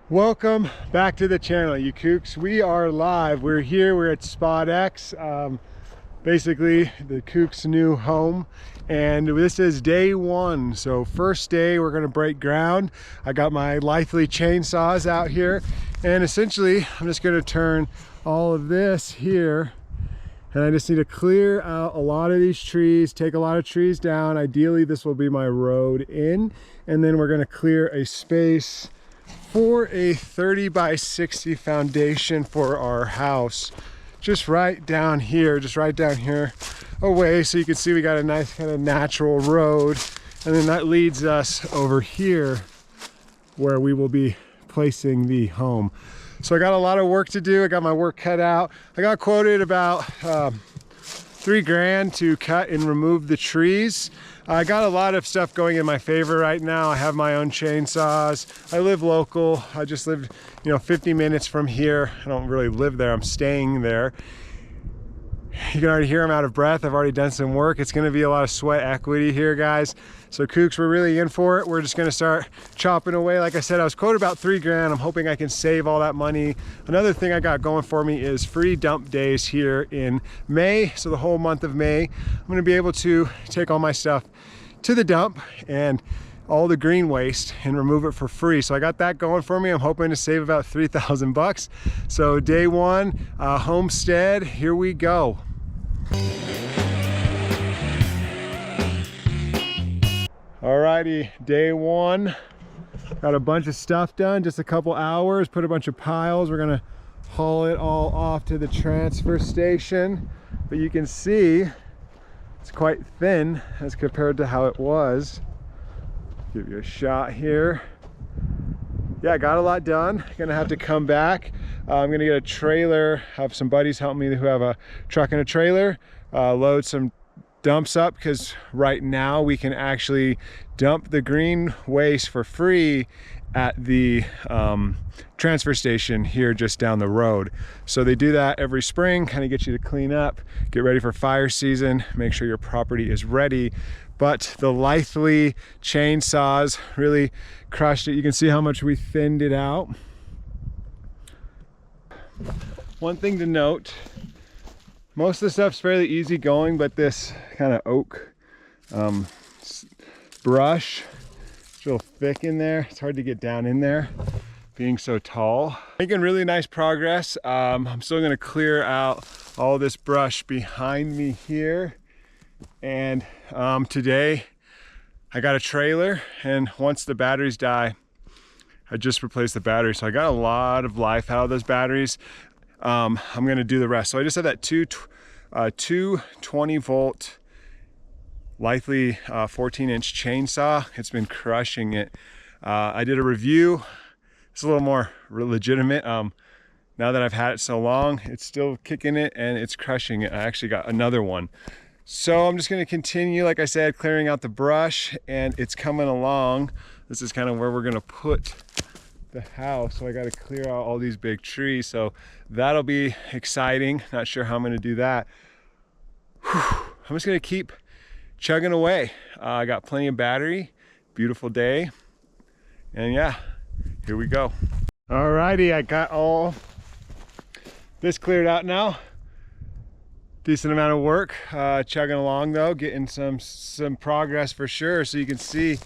Welcome back to the channel, you kooks. We are live. We're here. We're at Spot X, basically the Kookz new home, and this is day one. So first day, we're going to break ground. I got my Lively chainsaws out here, and essentially I'm just going to turn all of this here, and I just need to clear out a lot of these trees, take a lot of trees down. Ideally this will be my road in, and then we're going to clear a space for a 30 by 60 foundation for our house, just right down here away, so you can see we got a nice kind of natural road, and then that leads us over here where we will be placing the home. So I got a lot of work to do. I got my work cut out. I got quoted about $3 grand to cut and remove the trees. I got a lot of stuff going in my favor right now. I have my own chainsaws. I live local. I just live, 50 minutes from here. I don't really live there. I'm staying there. You can already hear I'm out of breath. I've already done some work. It's gonna be a lot of sweat equity here, guys. So Kookz, we're really in for it. We're just gonna start chopping away. Like I said, I was quoted about $3 grand. I'm hoping I can save all that money. Another thing I got going for me is free dump days here in May. So the whole month of May, I'm gonna be able to take all my stuff to the dump and all the green waste and remove it for free. So I got that going for me. I'm hoping to save about 3,000 bucks. So day one, Homestead, here we go. Alrighty, day one. Got a bunch of stuff done, just a couple hours, put a bunch of piles. We're gonna haul it all off to the transfer station. But you can see it's quite thin as compared to how it was. Give you a shot here. Yeah, I got a lot done. Gonna have to come back. I'm gonna get a trailer, have some buddies help me who have a truck and a trailer, load some dumps up, because right now we can actually dump the green waste for free at the transfer station here just down the road. So they do that every spring, kind of get you to clean up, get ready for fire season, make sure your property is ready. But the Lively chainsaws really crushed it. You can see how much we thinned it out. One thing to note, most of the stuff's fairly easy going, but this kind of oak brush, it's real thick in there. It's hard to get down in there being so tall. Making really nice progress. I'm still gonna clear out all this brush behind me here. And today I got a trailer, and once the batteries die, I just replaced the battery. So I got a lot of life out of those batteries. I'm gonna do the rest. So I just have that two 20 volt Lively 14-inch chainsaw. It's been crushing it. I did a review. It's a little more legitimate. Now that I've had it so long, it's still kicking it and it's crushing it. I actually got another one. So I'm just going to continue, like I said, clearing out the brush, and it's coming along. This is kind of where we're going to put the house. So I got to clear out all these big trees. So that'll be exciting. Not sure how I'm going to do that. Whew. I'm just going to keep chugging away. I got plenty of battery. Beautiful day. And yeah, here we go. Alrighty, I got all this cleared out now. Decent amount of work, chugging along though, getting some progress for sure. So you can see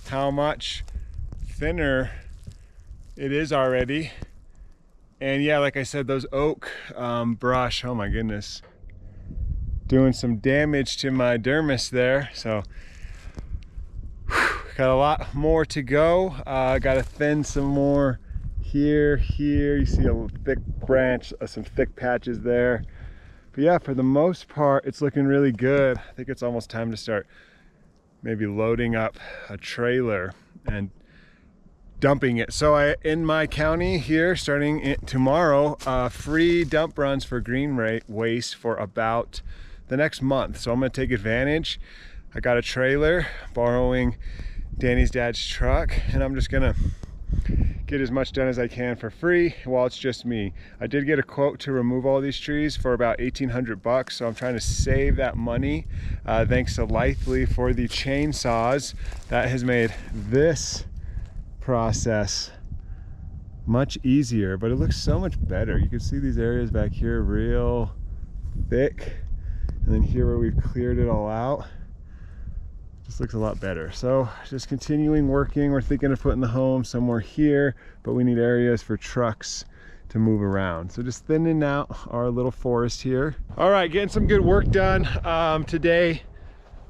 how much thinner it is already. And yeah, like I said, those oak brush, oh my goodness, doing some damage to my dermis there. So got a lot more to go. Got to thin some more here. You see a thick branch, some thick patches there. But yeah, for the most part, it's looking really good. I think it's almost time to start maybe loading up a trailer and dumping it. So in my county here, starting tomorrow, free dump runs for green waste for about the next month. So I'm gonna take advantage. I got a trailer, borrowing Danny's dad's truck, and I'm just gonna get as much done as I can for free while it's just me. I did get a quote to remove all these trees for about 1,800 bucks, so I'm trying to save that money. Thanks to Lively for the chainsaws. That has made this process much easier, but it looks so much better. You can see these areas back here real thick, and then here where we've cleared it all out, just looks a lot better. So just continuing working. We're thinking of putting the home somewhere here, but we need areas for trucks to move around. So just thinning out our little forest here. All right, getting some good work done today.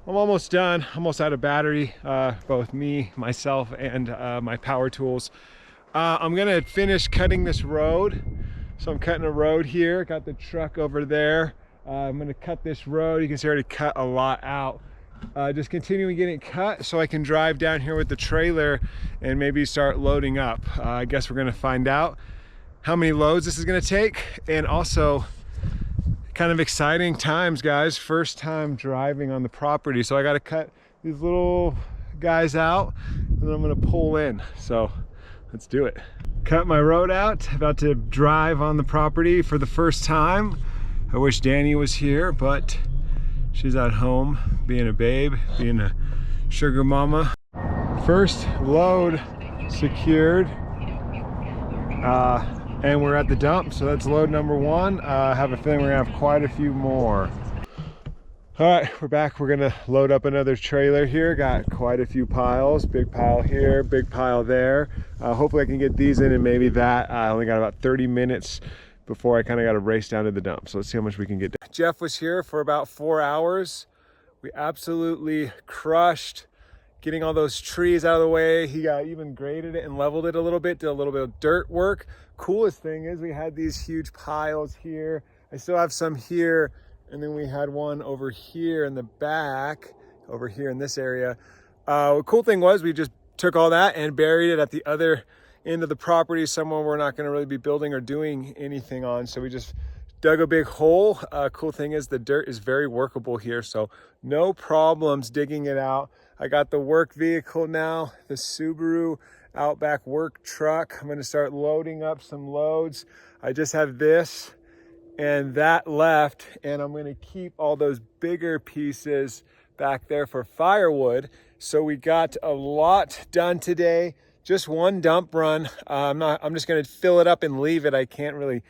I'm almost done, almost out of battery, both me, myself, and my power tools. I'm gonna finish cutting this road. So I'm cutting a road here, got the truck over there. I'm gonna cut this road. You can see I already cut a lot out. Just continuing getting it cut so I can drive down here with the trailer and maybe start loading up. I guess we're gonna find out how many loads this is gonna take, and also kind of exciting times, guys. First time driving on the property. So I gotta cut these little guys out and then I'm gonna pull in. So let's do it. Cut my road out, about to drive on the property for the first time. I wish Danny was here, but she's at home being a babe, being a sugar mama. First load secured. And we're at the dump, so that's load number one. I have a feeling we're gonna have quite a few more. All right, we're back. We're gonna load up another trailer here. Got quite a few piles. Big pile here, big pile there. Hopefully I can get these in and maybe that. I only got about 30 minutes before I kind of got to race down to the dump. So let's see how much we can get done. Jeff was here for about 4 hours. We absolutely crushed getting all those trees out of the way. He got even graded it and leveled it a little bit, did a little bit of dirt work. Coolest thing is we had these huge piles here. I still have some here, and then we had one over here in the back, over here in this area. The cool thing was we just took all that and buried it at the other end of the property, somewhere we're not going to really be building or doing anything on. So we just dug a big hole. Cool thing is the dirt is very workable here, so no problems digging it out. I got the work vehicle now, the Subaru Outback work truck. I'm going to start loading up some loads. I just have this and that left, and I'm going to keep all those bigger pieces back there for firewood. So we got a lot done today. Just one dump run. I'm just going to fill it up and leave it. I can't really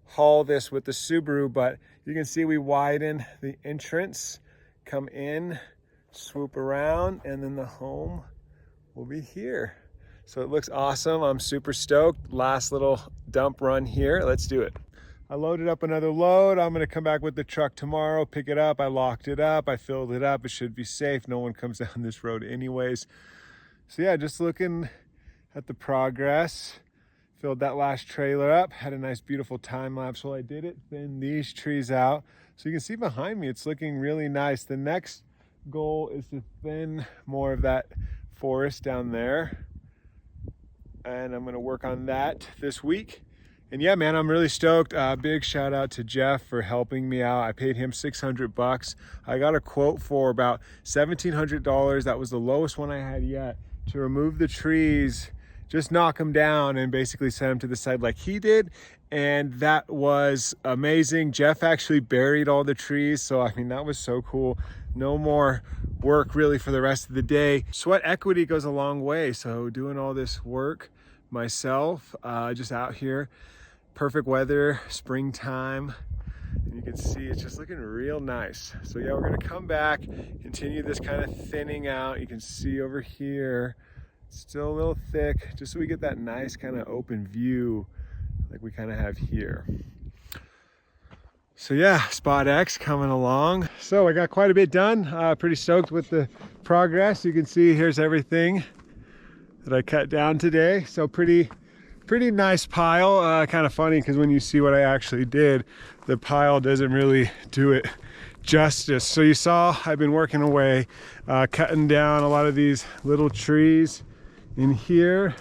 haul this with the Subaru, but you can see we widen the entrance, come in, swoop around, and then the home will be here. So it looks awesome. I'm super stoked. Last little dump run here. Let's do it. I loaded up another load. I'm gonna come back with the truck tomorrow, pick it up. I locked it up, I filled it up. It should be safe. No one comes down this road anyways. So yeah, just looking at the progress. Filled that last trailer up, had a nice beautiful time lapse while I did it. Thinned these trees out. So you can see behind me, it's looking really nice. The next goal is to thin more of that forest down there. And I'm gonna work on that this week. And yeah, man, I'm really stoked. Big shout out to Jeff for helping me out. I paid him $600. I got a quote for about $1,700. That was the lowest one I had yet, to remove the trees, just knock them down and basically set them to the side like he did. And that was amazing. Jeff actually buried all the trees. So, I mean, that was so cool. No more work really for the rest of the day. Sweat equity goes a long way. So doing all this work myself, just out here, perfect weather, springtime. And you can see it's just looking real nice. So yeah, we're gonna come back, continue this kind of thinning out. You can see over here, still a little thick, just so we get that nice kind of open view like we kind of have here. So yeah, Spot X coming along. So I got quite a bit done. Pretty stoked with the progress. You can see here's everything that I cut down today. So pretty nice pile. Kind of funny because when you see what I actually did, the pile doesn't really do it justice. So you saw I've been working away, cutting down a lot of these little trees in here.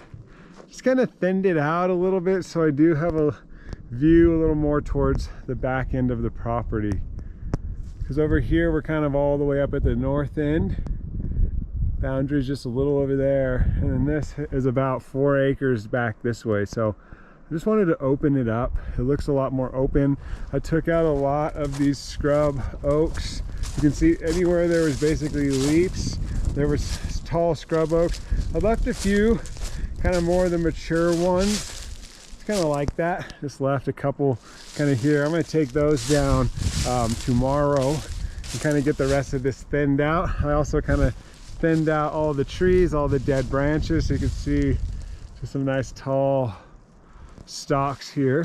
Just kind of thinned it out a little bit so I do have a view a little more towards the back end of the property. Because over here we're kind of all the way up at the north end. Boundary's just a little over there, and then this is about 4 acres back this way. So I just wanted to open it up. It looks a lot more open. I took out a lot of these scrub oaks. You can see anywhere there was basically leaps, there was tall scrub oaks. I left a few kind of more of the mature ones It's kind of like that. Just left a couple kind of here. I'm going to take those down tomorrow and kind of get the rest of this thinned out. I also kind of thinned out all the trees, all the dead branches, so you can see just some nice tall stalks here,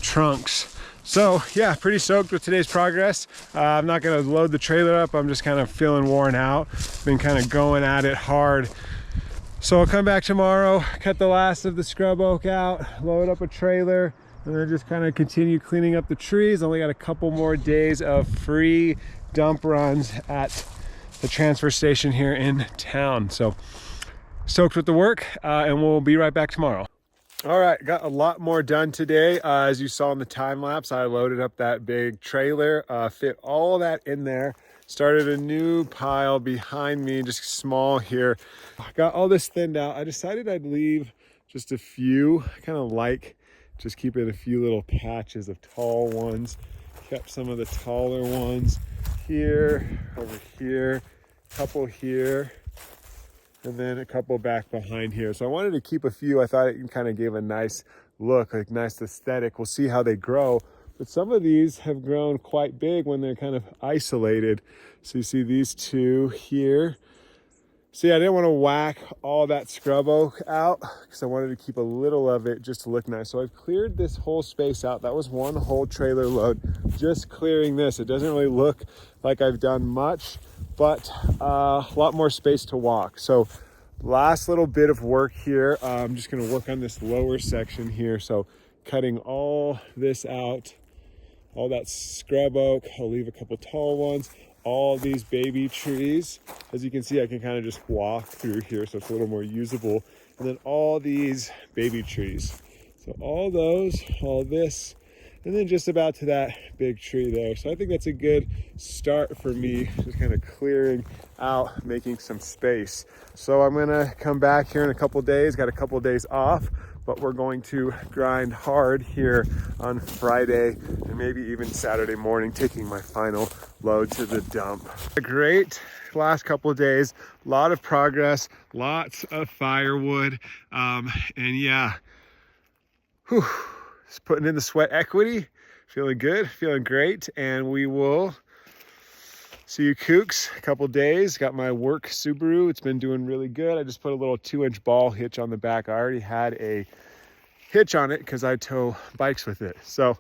trunks. So yeah, pretty stoked with today's progress. I'm not going to load the trailer up. I'm just kind of feeling worn out. Been kind of going at it hard. So I'll come back tomorrow, cut the last of the scrub oak out, load up a trailer, and then just kind of continue cleaning up the trees. Only got a couple more days of free dump runs at the transfer station here in town. So stoked with the work, and we'll be right back tomorrow. All right, got a lot more done today. As you saw in the time lapse, I loaded up that big trailer, fit all that in there. Started a new pile behind me, just small here. I got all this thinned out. I decided I'd leave just a few. I kind of like just keeping a few little patches of tall ones. Kept some of the taller ones here, over here, couple here, and then a couple back behind here. So I wanted to keep a few. I thought it kind of gave a nice look, like nice aesthetic. We'll see how they grow. But some of these have grown quite big when they're kind of isolated. So you see these two here. See, I didn't want to whack all that scrub oak out because I wanted to keep a little of it just to look nice. So I've cleared this whole space out. That was one whole trailer load, just clearing this. It doesn't really look like I've done much, but a lot more space to walk. So last little bit of work here. I'm just going to work on this lower section here. So cutting all this out. All that scrub oak, I'll leave a couple tall ones, all these baby trees. As you can see, I can kind of just walk through here so it's a little more usable. And then all these baby trees. So all those, all this, and then just about to that big tree there. So I think that's a good start for me, just kind of clearing out, making some space. So I'm gonna come back here in a couple days, got a couple days off, but we're going to grind hard here on Friday and maybe even Saturday morning, taking my final load to the dump. A great last couple of days, a lot of progress, lots of firewood, and yeah, just putting in the sweat equity, feeling good, feeling great, and we will see you Kookz a couple days. Got my work Subaru. It's been doing really good. I just put a little 2-inch ball hitch on the back. I already had a hitch on it because I tow bikes with it. So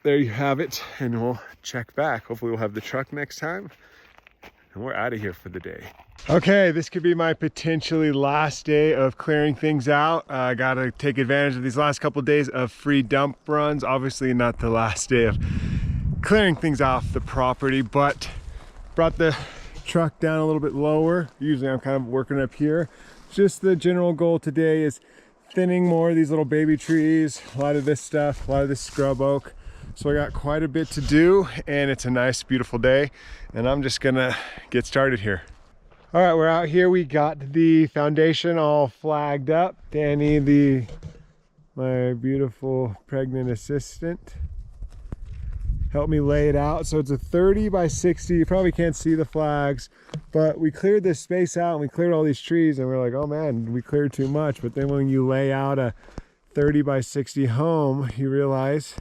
there you have it, and we'll check back. Hopefully we'll have the truck next time, and we're out of here for the day. Okay, this could be my potentially last day of clearing things out. I gotta take advantage of these last couple of days of free dump runs. Obviously not the last day of clearing things off the property, but brought the truck down a little bit lower. Usually I'm kind of working up here. Just the general goal today is thinning more of these little baby trees, a lot of this stuff, a lot of this scrub oak. So I got quite a bit to do, and it's a nice, beautiful day, and I'm just gonna get started here. All right, we're out here. We got the foundation all flagged up. Danny, my beautiful pregnant assistant, helped me lay it out. So it's a 30 by 60. You probably can't see the flags, but we cleared this space out and we cleared all these trees, and we're like, oh man, we cleared too much. But then when you lay out a 30 by 60 home, you realize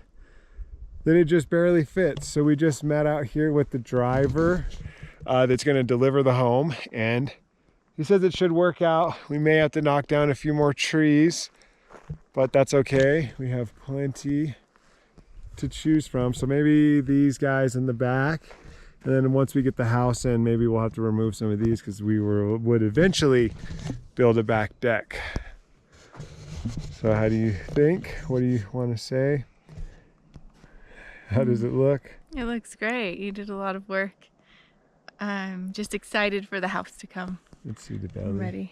that it just barely fits. So we just met out here with the driver that's going to deliver the home, and he says it should work out. We may have to knock down a few more trees, but that's okay. We have plenty to choose from. So maybe these guys in the back, and then once we get the house in, maybe we'll have to remove some of these because we would eventually build a back deck. So how do you think? What do you want to say? How does it look? It looks great. You did a lot of work. I'm just excited for the house to come. Let's see the belly. I'm ready.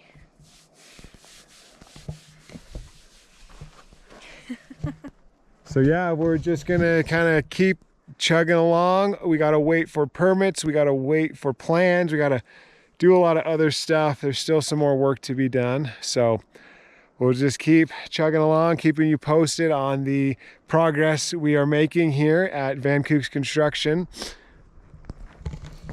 So yeah, we're just gonna kind of keep chugging along. We gotta wait for permits. We gotta wait for plans. We gotta do a lot of other stuff. There's still some more work to be done. So we'll just keep chugging along, keeping you posted on the progress we are making here at Kookz Construction.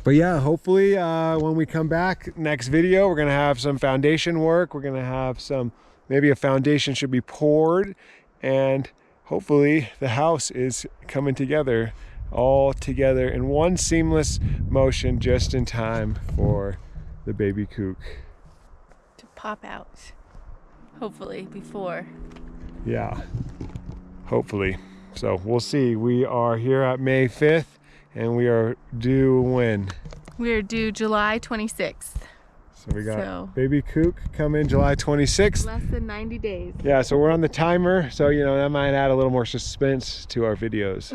But yeah, hopefully when we come back next video, we're gonna have some foundation work. We're gonna have some maybe a foundation should be poured, and hopefully the house is coming together, all together in one seamless motion, just in time for the baby Kook. To pop out, hopefully before. Yeah, hopefully. So we'll see. We are here at May 5th, and we are due when? We are due July 26th. So we got baby Kook coming July 26th. Less than 90 days. Yeah, so we're on the timer, so that might add a little more suspense to our videos.